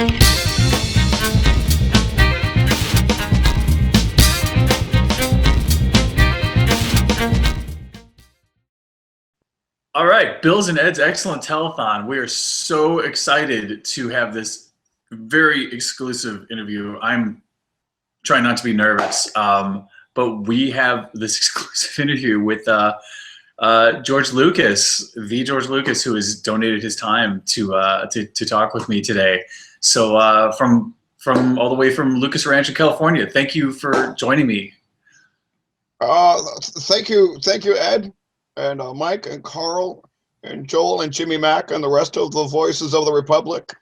All right, Bill's and Ed's Excellent Telethon. We are so excited to have this very exclusive interview. I'm trying not to be nervous, but we have this exclusive interview with George Lucas, the George Lucas, who has donated his time to talk with me today. So from all the way from Lucas Ranch in California, thank you for joining me. Thank you, Ed. And Mike and Carl and Joel and Jimmy Mack and the rest of the voices of the Republic.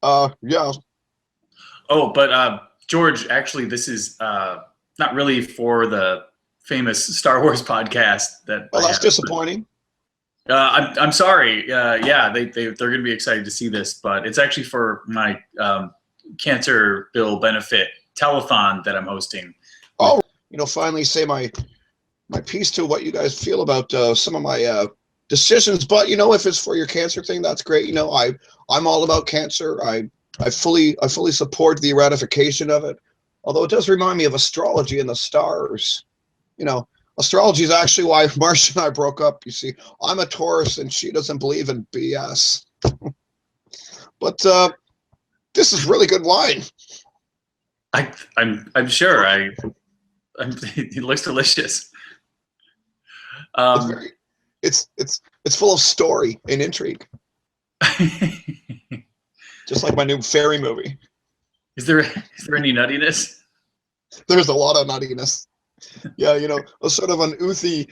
Yeah. Oh, but George, actually, this is not really for the famous Star Wars podcast that. Well, that's disappointing. I'm sorry. Yeah, they're going to be excited to see this, but it's actually for my Cancer Bill benefit telethon that I'm hosting. Oh, finally say my piece to what you guys feel about some of my decisions. But if it's for your cancer thing, that's great. I'm all about cancer. I fully support the eradication of it. Although it does remind me of astrology and the stars. Astrology is actually why Marcia and I broke up. You see, I'm a Taurus and she doesn't believe in BS. But this is really good wine. I'm sure. It looks delicious. It's full of story and intrigue. Just like my new fairy movie. Is there any nuttiness? There's a lot of nuttiness. Yeah, a sort of an Uthi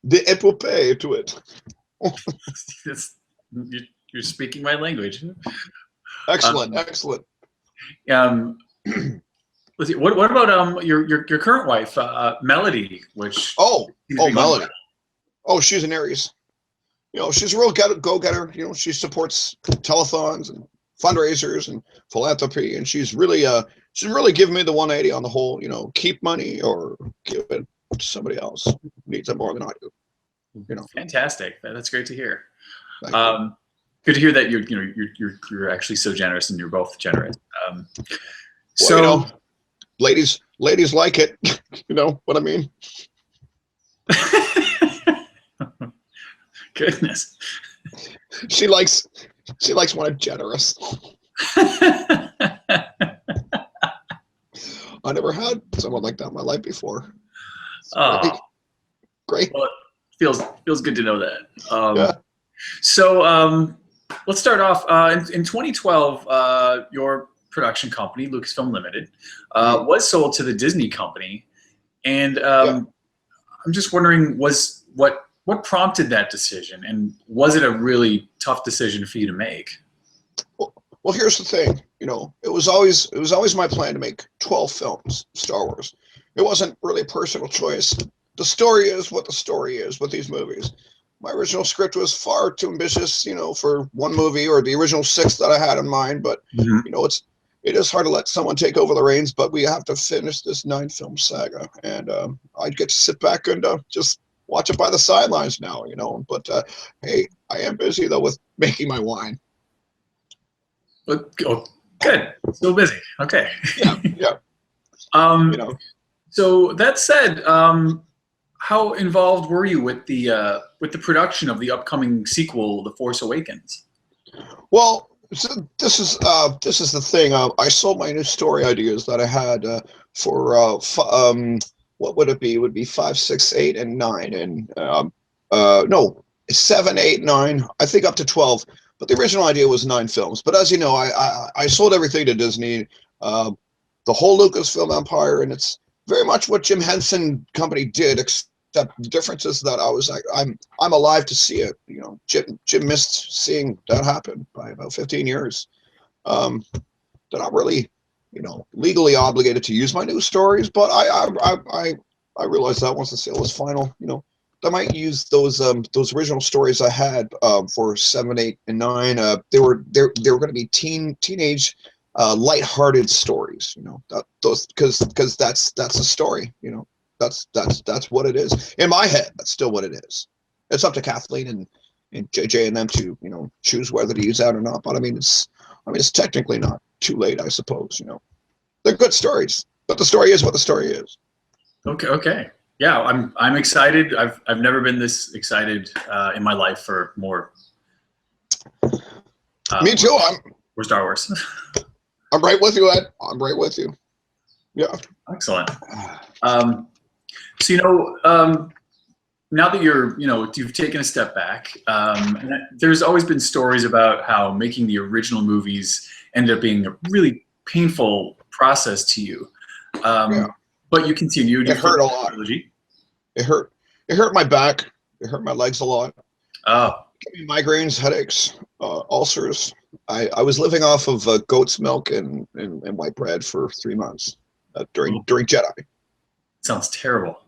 de epopee to it. You're speaking my language. Excellent. Let's see. What about your current wife, Melody? Which Melody. Oh, she's an Aries. She's a real go-getter. She supports telethons and fundraisers and philanthropy, and she's really given me the 180 on the whole. Keep money or give it to somebody else who needs it more than I do. Fantastic. That's great to hear. Good to hear that you're actually so generous, and you're both generous. Ladies like it. You know what I mean? Goodness. She likes when I'm generous. I never had someone like that in my life before. Oh, great. Well, it feels good to know that. Yeah. So let's start off. In 2012, your production company, Lucasfilm Limited, was sold to the Disney company, and I'm just wondering, what prompted that decision, and was it a really tough decision for you to make? Well, here's the thing. It was always my plan to make 12 films, Star Wars. It wasn't really a personal choice. The story is what the story is with these movies. My original script was far too ambitious, for one movie or the original 6 that I had in mind. But it is hard to let someone take over the reins. But we have to finish this 9-film saga, and I get to sit back and just watch it by the sidelines now, But hey, I am busy though with making my wine. Oh, good. Still busy. Okay. Yeah. So that said, how involved were you with the production of the upcoming sequel, The Force Awakens? Well, so this is the thing. I sold my new story ideas that I had for what would it be? It would be 5, 6, 8, and 9, and no, 7, 8, 9. I think up to 12. But the original idea was 9 films. But as you know, I sold everything to Disney, the whole Lucasfilm empire, and it's very much what Jim Henson Company did. Except the difference is that I'm alive to see it. Jim missed seeing that happen by about 15 years. They're not really, legally obligated to use my new stories, but I realized that once the sale was final, I might use those original stories I had for 7, 8, and 9. They were going to be teenage, lighthearted stories. Because that's a story. That's what it is in my head. That's still what it is. It's up to Kathleen and and JJ and them to, choose whether to use that or not. But I mean, it's technically not too late, I suppose. They're good stories, but the story is what the story is. Okay. Yeah, I'm excited. I've never been this excited in my life for more. Me too. For Star Wars. I'm right with you, Ed. I'm right with you. Yeah. Excellent. So now that you've taken a step back, there's always been stories about how making the original movies ended up being a really painful process to you. Yeah. But you continued. It hurt a lot. It hurt. It hurt my back. It hurt my legs a lot. Oh. It gave me migraines, headaches, ulcers. I was living off of goat's milk and white bread for 3 months during Jedi. Sounds terrible.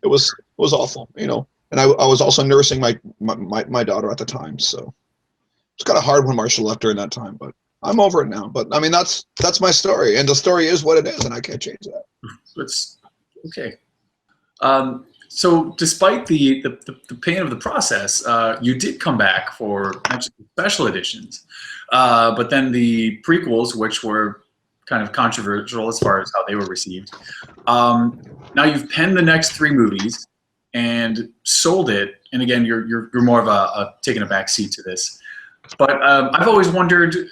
It was awful, and I was also nursing my daughter at the time, so it's kind of hard when Marshall left during that time, but I'm over it now. But I mean, that's my story, and the story is what it is, and I can't change that. It's okay. So despite the pain of the process, you did come back for not just special editions, but then the prequels, which were kind of controversial as far as how they were received. Now you've penned the next 3 movies and sold it. And again, you're more of a taking a back seat to this. But I've always wondered, did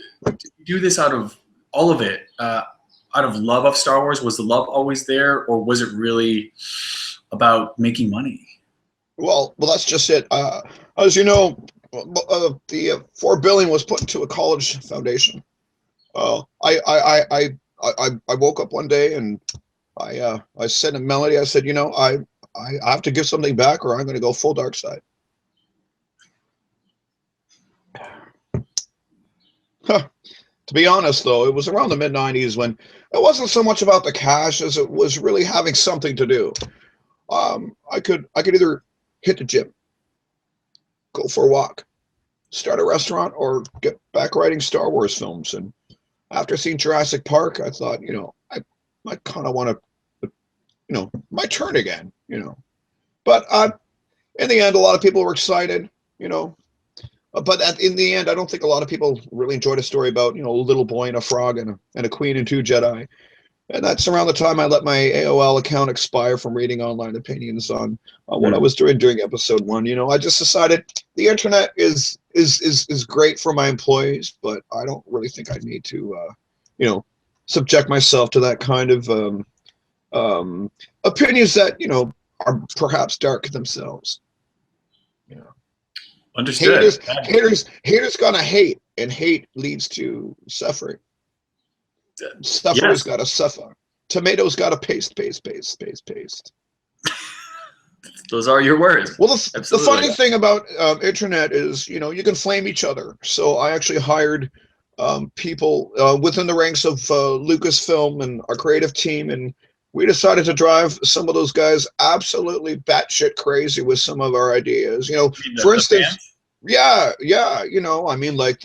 you do this out of all of it, out of love of Star Wars? Was the love always there, or was it really about making money? Well, that's just it. As you know, the $4 billion was put into a college foundation. I woke up one day and I said to Melody, I said, I have to give something back, or I'm going to go full dark side. To be honest, though, it was around the mid-90s when it wasn't so much about the cash as it was really having something to do. I could either hit the gym, go for a walk, start a restaurant, or get back writing Star Wars films. And after seeing Jurassic Park, I thought, I kind of want to, my turn again, But in the end, a lot of people were excited, But in the end, I don't think a lot of people really enjoyed a story about, a little boy and a frog and a queen and 2 Jedi. And that's around the time I let my AOL account expire from reading online opinions on what I was doing during episode 1. I just decided the internet is great for my employees, but I don't really think I need to, subject myself to that kind of opinions that, are perhaps dark themselves. Understood. Haters gonna hate, and hate leads to suffering. Sufferer's gotta suffer. Tomatoes gotta paste. Those are your words. Well, the funny thing about internet is, you can flame each other. So I actually hired people within the ranks of Lucasfilm and our creative team, and we decided to drive some of those guys absolutely batshit crazy with some of our ideas. For instance, yeah. I mean, like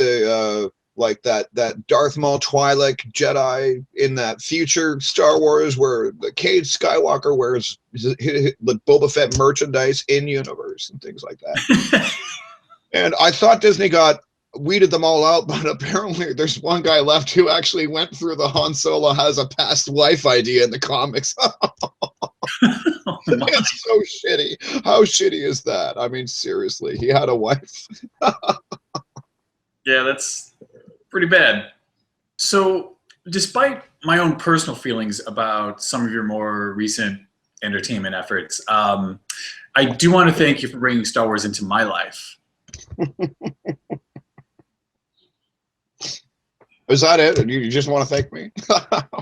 like that Darth Maul Twi'lek Jedi in that future Star Wars where the Cade Skywalker wears the Boba Fett merchandise in universe and things like that. And I thought Disney weeded them all out, but apparently there's one guy left who actually went through the Han Solo has a past wife idea in the comics. It's so shitty. How shitty is that? I mean, seriously, he had a wife. Yeah, that's pretty bad. So despite my own personal feelings about some of your more recent entertainment efforts, I do want to thank you for bringing Star Wars into my life. Is that it? You just want to thank me?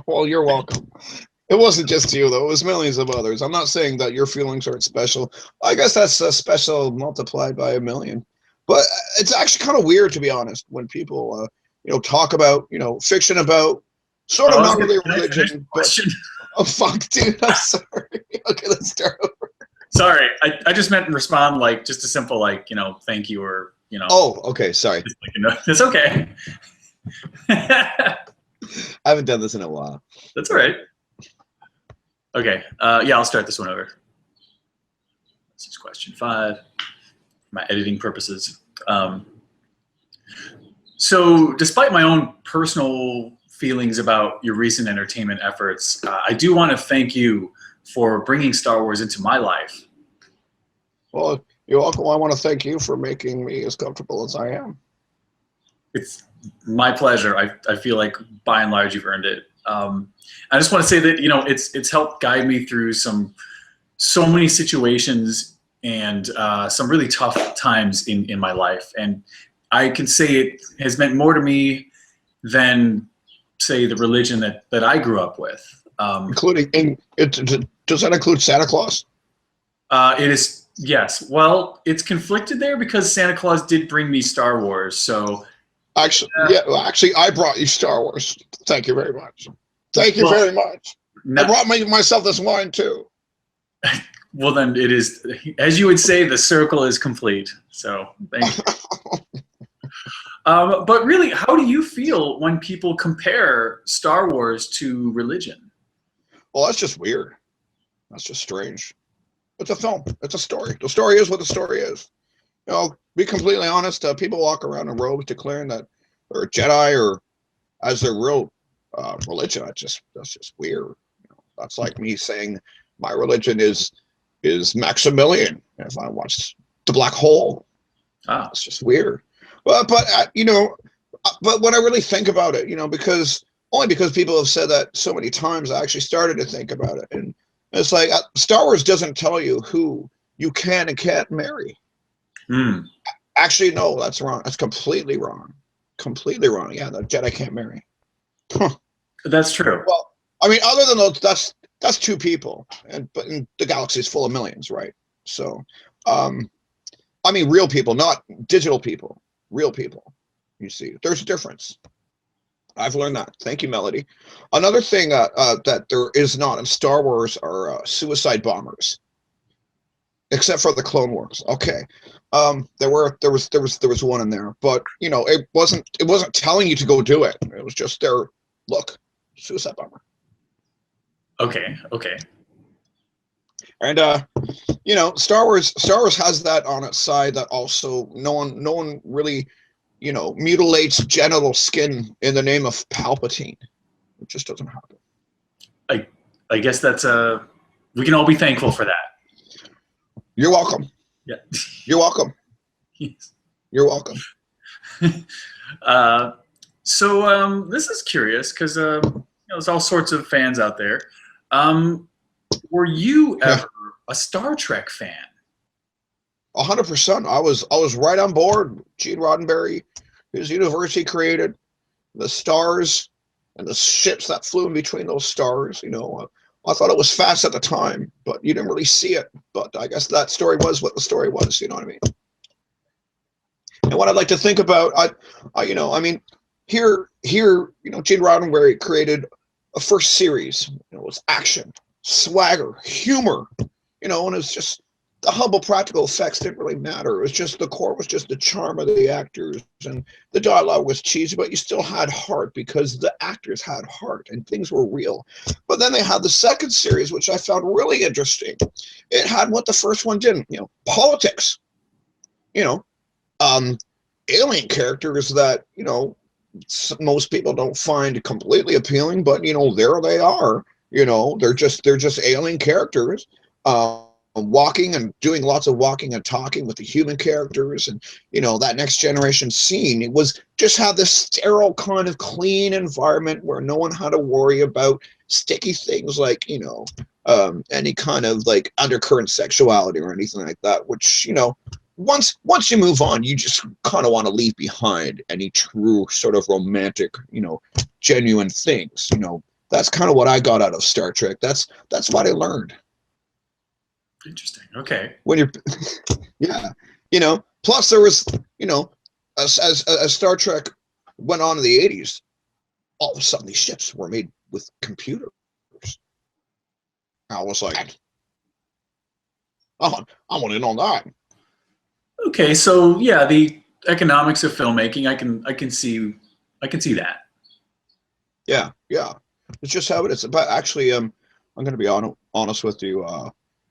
Well, you're welcome. It wasn't just you, though. It was millions of others. I'm not saying that your feelings aren't special. I guess that's special multiplied by a million. But it's actually kind of weird, to be honest, when people, talk about, fiction about sort of not really a religion. But, oh, fuck, dude. I'm sorry. Okay, let's start over. Sorry. I just meant in respond, like, just a simple, like, thank you or, Oh, okay. Sorry. It's okay. I haven't done this in a while. That's all right. Okay. Yeah, I'll start this one over. This is question 5 for my editing purposes. Um, so, despite my own personal feelings about your recent entertainment efforts, I do want to thank you for bringing Star Wars into my life. Well, you're welcome. I want to thank you for making me as comfortable as I am. It's my pleasure. I feel like by and large you've earned it. I just want to say that it's helped guide me through so many situations and some really tough times in my life, and I can say it has meant more to me than say the religion that I grew up with. Including does that include Santa Claus? It is, yes. Well, it's conflicted there because Santa Claus did bring me Star Wars, so. Actually, yeah. Well, actually, I brought you Star Wars. Thank you very much. Thank you very much. I brought myself this wine too. Well, then it is, as you would say, the circle is complete. So thank you. But really, how do you feel when people compare Star Wars to religion? Well, that's just weird. That's just strange. It's a film. It's a story. The story is what the story is. Be completely honest. People walk around in robes declaring that they're a Jedi or as their real religion. That's just weird. That's like me saying my religion is Maximilian. If I watch The Black Hole, it's just weird. But when I really think about it, because people have said that so many times, I actually started to think about it, and it's like Star Wars doesn't tell you who you can and can't marry. Actually, no, that's wrong. That's completely wrong. Completely wrong. Yeah, the Jedi can't marry. Huh. That's true. Well, I mean, other than those, that's two people, but the galaxy is full of millions, right? So, I mean, real people, not digital people. Real people. You see, there's a difference. I've learned that. Thank you, Melody. Another thing that there is not in Star Wars are suicide bombers, except for the Clone Wars. Okay, there was one in there, but it wasn't telling you to go do it. It was just there. Look, suicide bomber. Okay. And Star Wars has that on its side, that also no one really mutilates genital skin in the name of Palpatine. It just doesn't happen. I guess that's we can all be thankful for that. You're welcome. Yeah. You're welcome. Yes. You're welcome. So this is curious because there's all sorts of fans out there. Were you ever a Star Trek fan? 100%. I was right on board. Gene Roddenberry, his universe he created, the stars and the ships that flew in between those stars. I thought it was fast at the time, but you didn't really see it. But I guess that story was what the story was. You know what I mean? And what I'd like to think about, here, Gene Roddenberry created a first series. It was action, swagger, humor, and it's just the humble practical effects didn't really matter. It was just the core was just the charm of the actors, and the dialogue was cheesy, but you still had heart because the actors had heart and things were real. But then they had the second series, which I found really interesting. It had what the first one didn't, politics, alien characters that, most people don't find completely appealing, but there they are. They're just alien characters. Walking and doing lots of walking and talking with the human characters, and that next generation scene, it was just had this sterile kind of clean environment where no one had to worry about sticky things like any kind of like undercurrent sexuality or anything like that, which once you move on, you just kind of want to leave behind any true sort of romantic genuine things. That's kind of what I got out of Star Trek. That's what I learned. Interesting. Okay. When you're, yeah, Plus there was, as Star Trek went on in the '80s, all of a sudden these ships were made with computers. I was like, oh, I want in on that. Okay, so yeah, the economics of filmmaking, I can see that. Yeah. It's just how it is. But actually, I'm going to be honest with you.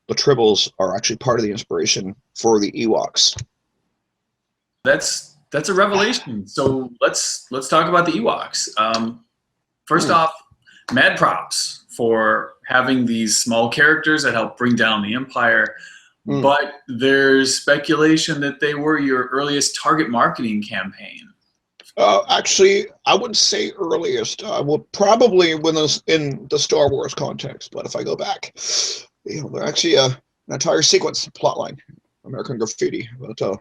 The Tribbles are actually part of the inspiration for the Ewoks. that's a revelation. So let's talk about the Ewoks. First off, mad props for having these small characters that help bring down the Empire. But there's speculation that they were your earliest target marketing campaign. Actually, I wouldn't say earliest. I will probably when this in the Star Wars context. But if I go back, they're actually an entire sequence plotline, American Graffiti, about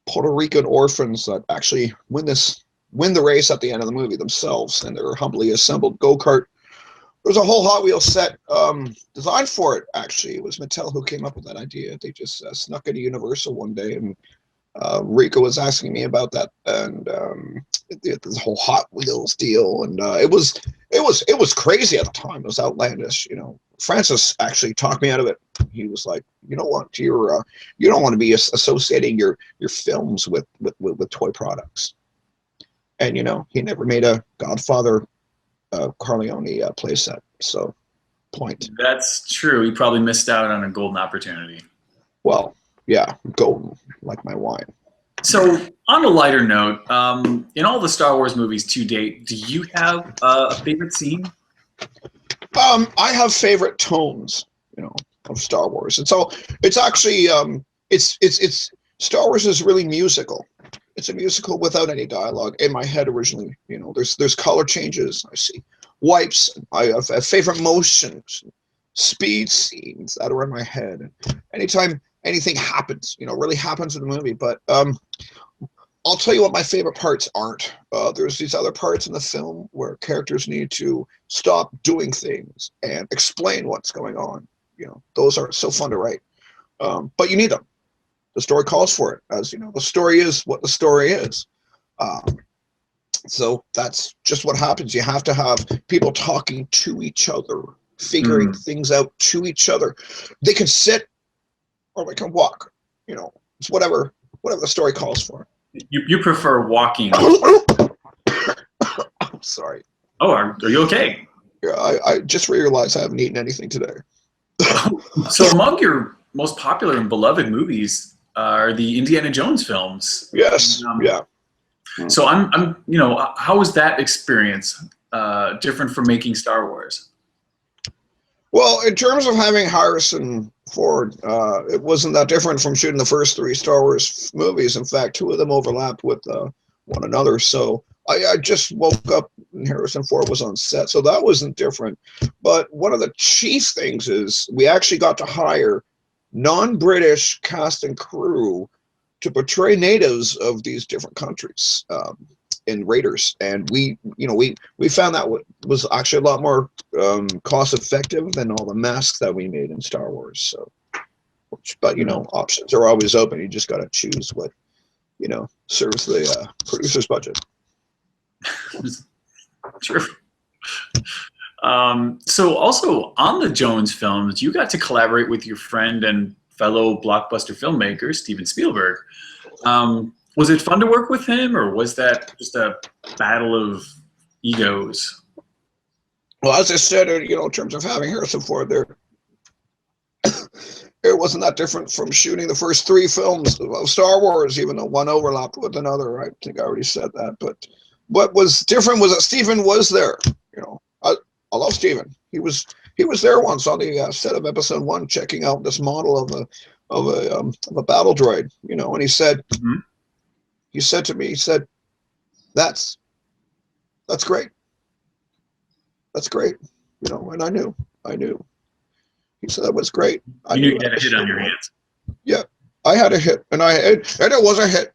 Puerto Rican orphans that actually win the race at the end of the movie themselves, and their humbly assembled go-kart. There's a whole Hot Wheels set designed for it. Actually, it was Mattel who came up with that idea. They just snuck into Universal one day, and Rico was asking me about that, and the whole Hot Wheels deal, and it was crazy at the time. It was outlandish. Francis actually talked me out of it. He was like, "You know what? You don't want to be associating your films with toy products." And he never made a Godfather Corleone playset. So, point. That's true. He probably missed out on a golden opportunity. Well, yeah, golden, like my wine. So, on a lighter note, in all the Star Wars movies to date, do you have a favorite scene? I have favorite tones, of Star Wars. It's actually it's Star Wars is really musical. It's a musical without any dialogue in my head originally. There's color changes. I see wipes. I have favorite motions, speed scenes that are in my head. Anytime anything happens, really happens in the movie. But I'll tell you what my favorite parts aren't. There's these other parts in the film where characters need to stop doing things and explain what's going on. Those are so fun to write. But you need them. The story calls for it. As the story is what the story is. So that's just what happens. You have to have people talking to each other, figuring things out to each other. They can sit or they can walk. It's whatever the story calls for. You prefer walking. I'm sorry. Oh, are you okay? Yeah, I just realized I haven't eaten anything today. So among your most popular and beloved movies are the Indiana Jones films. Yes. Yeah. So I'm how was that experience different from making Star Wars? Well, in terms of having Harrison Ford, it wasn't that different from shooting the first 3 Star Wars movies. In fact, 2 of them overlapped with one another. So I just woke up and Harrison Ford was on set, so that wasn't different. But one of the chief things is we actually got to hire non-British cast and crew to portray natives of these different countries in Raiders, and we found that was actually a lot more cost effective than all the masks that we made in Star Wars. So, but options are always open. You just got to choose what serves the producer's budget. True. So also on the Jones films, you got to collaborate with your friend and fellow blockbuster filmmaker, Steven Spielberg. Was it fun to work with him, or was that just a battle of egos? Well, as I said, in terms of having Harrison Ford there, it wasn't that different from shooting the first 3 films of Star Wars, even though one overlapped with another. I think I already said that. But what was different was that Steven was there. I love Steven. He was there once on the set of Episode 1, checking out this model of a battle droid. And he said, he said to me, he said, "That's great. That's great." And I knew. He said that was great. You knew you had a hit on your hands. Yeah, I had a hit, and it was a hit.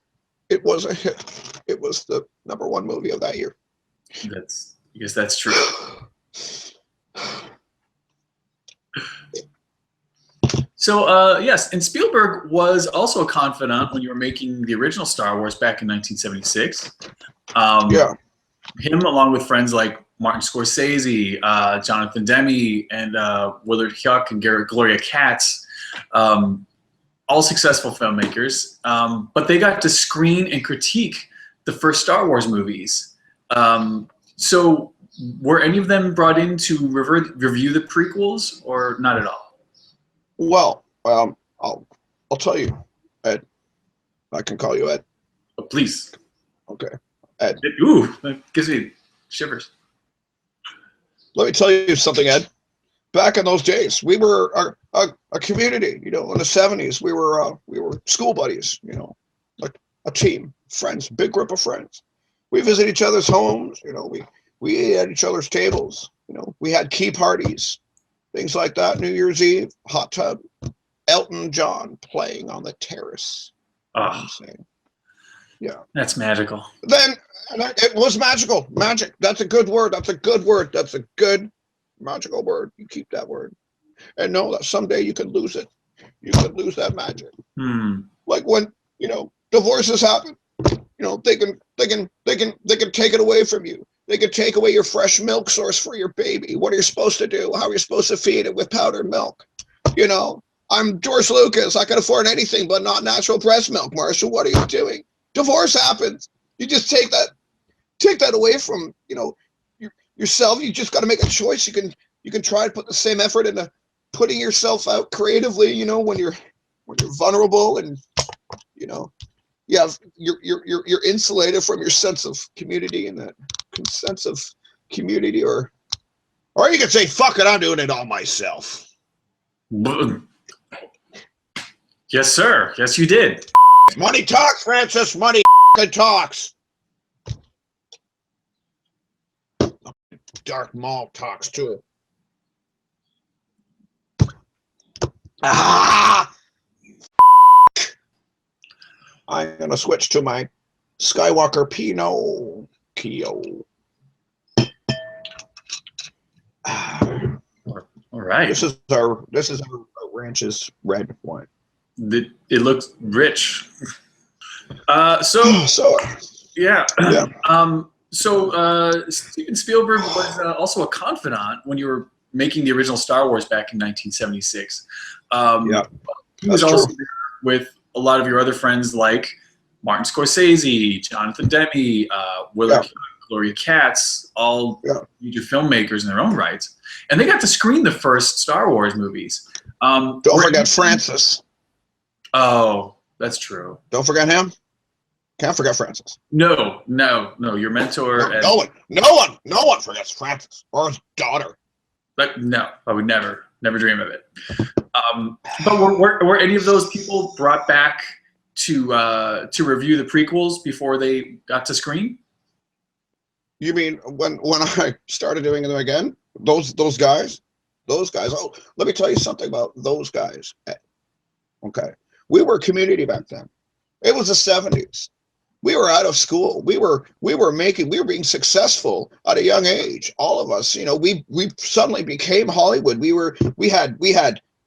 It was a hit. It was the #1 movie of that year. I guess that's true. So yes, and Spielberg was also a confidant when you were making the original Star Wars back in 1976. Yeah. Him, along with friends like Martin Scorsese, Jonathan Demme, and Willard Huyck and Gloria Katz, all successful filmmakers, but they got to screen and critique the first Star Wars movies. So were any of them brought in to review the prequels, or not at all? Well, I'll tell you, Ed. I can call you Ed. Please. Okay. Ed. Ooh, that gives me shivers. Let me tell you something, Ed. Back in those days, we were a community. You know, in the '70s, we were school buddies. You know, like a team, friends, big group of friends. We visit each other's homes. You know, we ate at each other's tables. You know, we had key parties, things like that. New Year's Eve, hot tub, Elton John playing on the terrace. Oh, I'm saying, yeah, that's magical. then it was magical. Magic. That's a good word. That's a good word. That's a good magical word. You keep that word, and know that someday you could lose it. You could lose that magic. Like when, you know, divorces happen. You know, they can take it away from you. They can take away your fresh milk source for your baby. What are you supposed to do? How are you supposed to feed it with powdered milk? You know, I'm George Lucas. I can afford anything but not natural breast milk, Marshall. What are you doing? Divorce happens. You just take that away from, you know, yourself. You just got to make a choice. You can try to put the same effort into putting yourself out creatively, you know, when you're vulnerable, and, you know, yeah, you're insulated from your sense of community, and that sense of community, or you can say, fuck it, I'm doing it all myself. Yes, sir. Yes, you did. Money talks, Francis. Money talks. Dark malt talks too. Ah! I'm gonna switch to my Skywalker Pinot Kio. All right. This is our ranch's red wine. It looks rich. So yeah. yeah. Steven Spielberg was also a confidant when you were making the original Star Wars back in 1976. Yeah, he was also there with a lot of your other friends like Martin Scorsese, Jonathan Demme, Willard, Gloria Katz, all major filmmakers in their own rights, and they got to screen the first Star Wars movies. Don't forget Francis. Oh, that's true. Don't forget him. Can't forget Francis. No, your mentor. No one forgets Francis or his daughter. But no, I would never dream of it. But were any of those people brought back to review the prequels before they got to screen? You mean when I started doing them again? Those guys. Oh, let me tell you something about those guys. Okay, we were a community back then. It was the '70s. We were out of school. We were being successful at a young age. All of us, you know, we suddenly became Hollywood. We had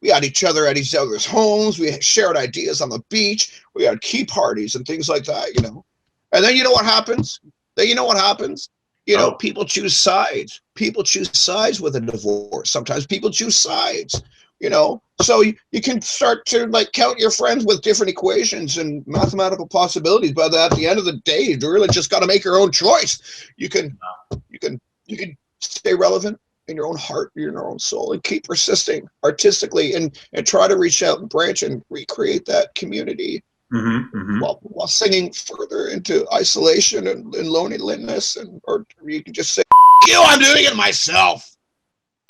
each other at each other's homes. We shared ideas on the beach. We had key parties and things like that, you know. And then you know what happens? You know, people choose sides. People choose sides with a divorce. Sometimes people choose sides, you know. So you can start to like count your friends with different equations and mathematical possibilities. But at the end of the day, you really just got to make your own choice. You can stay relevant in your own heart, in your own soul, and keep persisting artistically, and try to reach out and branch and recreate that community. While singing further into isolation and loneliness, or you can just say, "You, I'm doing it myself."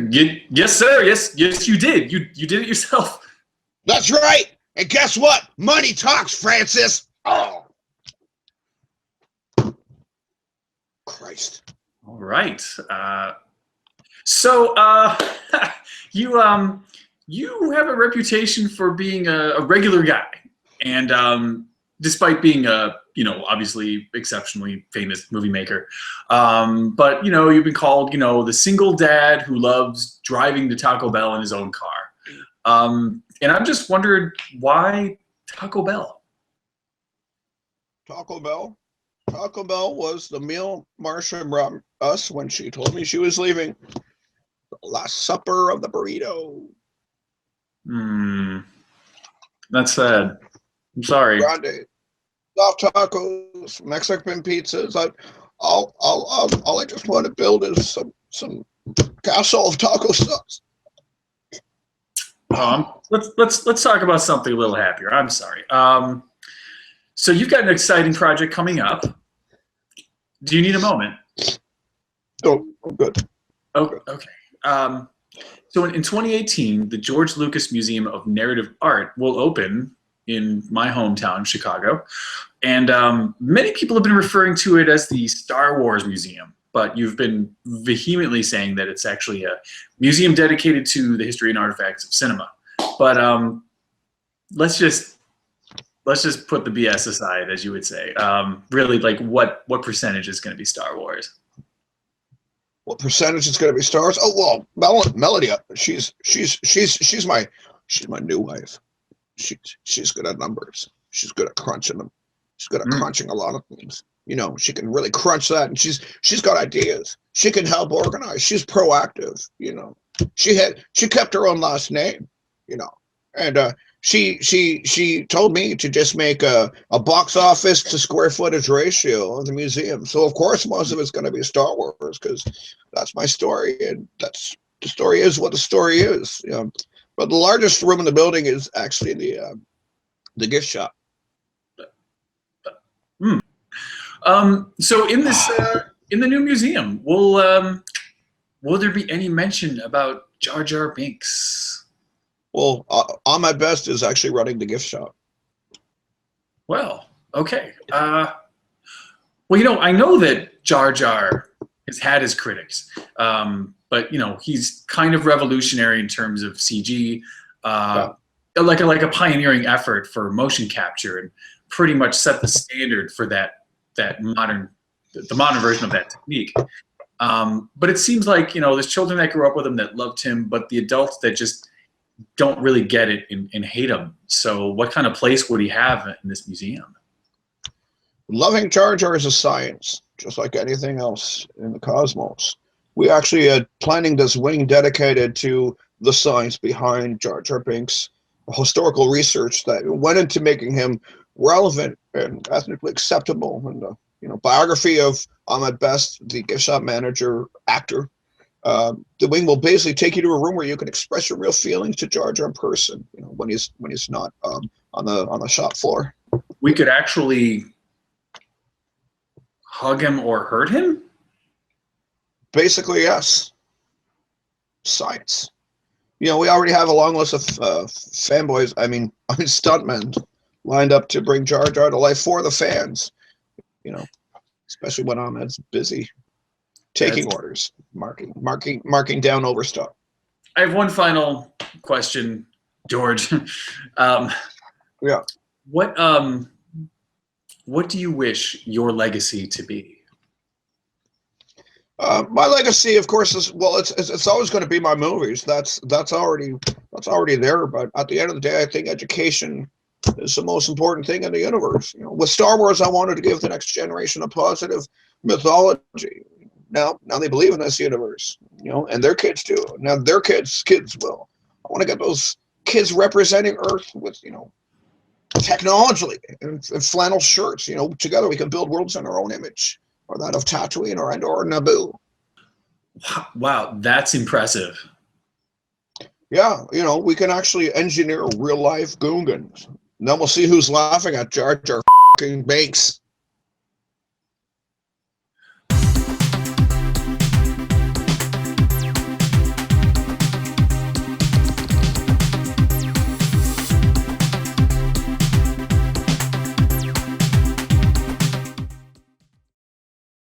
Yes, sir. Yes, you did. You did it yourself. That's right. And guess what? Money talks, Francis. Oh, Christ. All right. So you have a reputation for being a regular guy. And despite being a, you know, obviously exceptionally famous movie maker, but, you know, you've been called, you know, the single dad who loves driving to Taco Bell in his own car. And I've just wondered, why Taco Bell? Taco Bell was the meal Marsha brought us when she told me she was leaving. The Last Supper of the burrito. That's sad. I'm sorry. Grande, soft tacos, Mexican pizzas. All I just want to build is some castle of taco sauce. Let's talk about something a little happier. I'm sorry. So you've got an exciting project coming up. Do you need a moment? Oh, good. Oh, okay. So in 2018, the George Lucas Museum of Narrative Art will open in my hometown, Chicago. And many people have been referring to it as the Star Wars Museum, but you've been vehemently saying that it's actually a museum dedicated to the history and artifacts of cinema. But let's just put the BS aside, as you would say. Really, like what percentage is going to be Star Wars? What percentage is going to be Star Wars? Oh well, Melody, she's my new wife. She's good at numbers. She's good at crunching them. She's good at crunching a lot of things. You know, she can really crunch that, and she's got ideas. She can help organize. She's proactive. You know, she kept her own last name. You know, and she told me to just make a box office to square footage ratio of the museum. So of course most of it's going to be Star Wars because that's my story, and the story is what the story is. You know, but the largest room in the building is actually the gift shop. So in this in the new museum, will there be any mention about Jar Jar Binks? Well, On My Best is actually running the gift shop. Well, okay. Well, you know, I know that Jar Jar has had his critics, but you know, he's kind of revolutionary in terms of CG, like a pioneering effort for motion capture, and pretty much set the standard for the modern version of that technique. But it seems like, you know, there's children that grew up with him that loved him, but the adults that just don't really get it and hate him. So what kind of place would he have in this museum? Loving Jar Jar is a science, just like anything else in the cosmos. We actually are planning this wing dedicated to the science behind Jar Jar Binks, historical research that went into making him relevant and ethnically acceptable. And you know, biography of On My Best, the gift shop manager, actor. The wing will basically take you to a room where you can express your real feelings to Jar Jar in person. You know, when he's not on the shop floor. We could actually hug him or hurt him? Basically, yes. Science. You know, we already have a long list of fanboys. I mean, stuntmen lined up to bring Jar Jar to life for the fans. You know, especially when Ahmed's busy taking orders, marking down overstock. I have one final question, George. Yeah. What do you wish your legacy to be? My legacy, of course, is it's always going to be my movies. That's already there. But at the end of the day, I think education is the most important thing in the universe. You know, with Star Wars, I wanted to give the next generation a positive mythology. Now they believe in this universe, you know, and their kids do. Now their kids will. I want to get those kids representing Earth with, you know, technology and flannel shirts. You know, together we can build worlds in our own image, or that of Tatooine or Naboo. Wow, that's impressive. Yeah, you know, we can actually engineer real life Gungans. Then we'll see who's laughing at Jar Jar Binks.